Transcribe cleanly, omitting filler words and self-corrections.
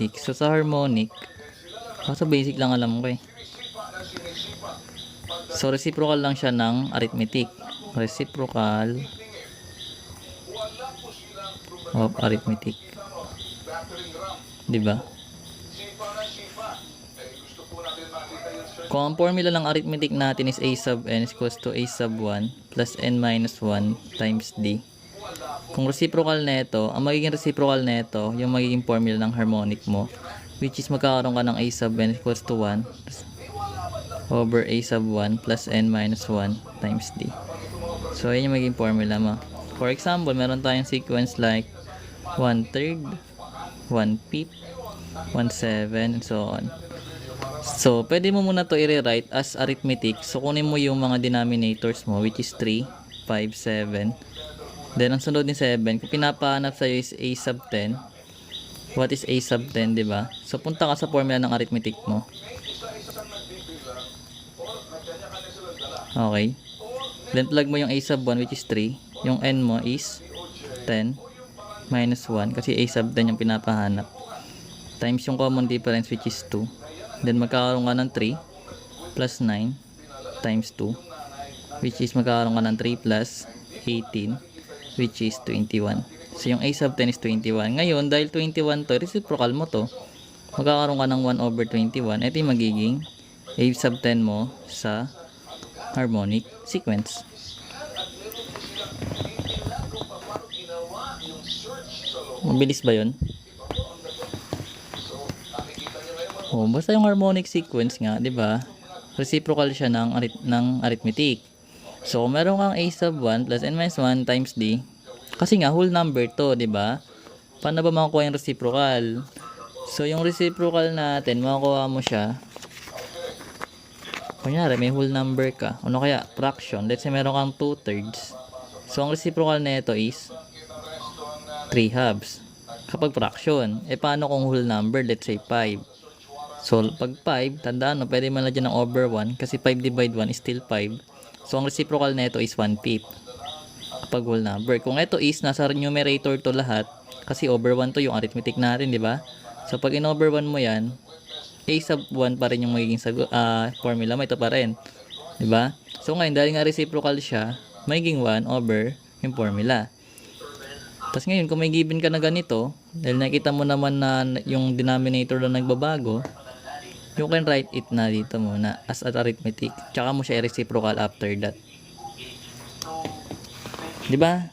arithmetic. So sa harmonic, sa basic lang alam ko eh. So reciprocal lang siya ng arithmetic. Reciprocal of arithmetic. 'Di ba? Kung ang formula ng arithmetic natin is a sub n is equals to a sub 1 plus n minus 1 times d. Kung reciprocal nito, ang magiging reciprocal nito, yung magiging formula ng harmonic mo, which is magkakaroon ka ng a sub n is equals to 1 over a sub 1 plus n minus 1 times d. So, yun yung magiging formula mo. For example, meron tayong sequence like 1/3, 1/5, 1/7, and so on. So, pwede mo muna to i-rewrite as arithmetic. So, kunin mo yung mga denominators mo, which is 3, 5, 7. Then, ang sunod ni 7, kung pinapahanap sa'yo is a sub 10. What is a sub 10, diba? So, punta ka sa formula ng arithmetic mo. Okay. Then, plug mo yung a sub 1, which is 3. Yung n mo is 10 minus 1, kasi a sub 10 yung pinapahanap. Times yung common difference, which is 2. Then, magkakaroon ka ng 3 plus 9 times 2, which is magkakaroon ka ng 3 plus 18, which is 21. So, yung a sub 10 is 21. Ngayon, dahil 21 to, reciprocal mo to, magkakaroon ka ng 1 over 21. Ito yung magiging a sub 10 mo sa harmonic sequence. Mabilis ba yun? Oh, basta yung harmonic sequence nga, 'di ba? Reciprocal siya ng arithmetic. So, kung meron kang a sub 1 plus n minus 1 times d, kasi nga whole number to, 'di ba? Paano ba makukuha yung reciprocal? So, yung reciprocal natin, makukuha mo siya. Kunyari, may whole number ka. Ano kaya? Fraction. Let's say meron kang 2/3. So, ang reciprocal nito is 3 halves. Kapag fraction, paano kung whole number? Let's say 5. So, pag 5, tandaan mo, pwede mo na dyan ng over 1 kasi 5 divide 1 is still 5. So, ang reciprocal nito is 1/5 kapag whole number. Kung ito is, nasa numerator to lahat kasi over 1 to yung arithmetic natin, di ba? So, pag in over 1 mo yan, a sub 1 pa rin yung magiging formula mo, ito pa rin. Di ba? So, ngayon, dahil nga reciprocal siya, magiging 1 over yung formula. Tapos ngayon, kung may given ka na ganito, dahil nakita mo naman na yung denominator na nagbabago, you can write it na dito muna as an arithmetic. Tsaka mo siya i-reciprocal after that. Diba?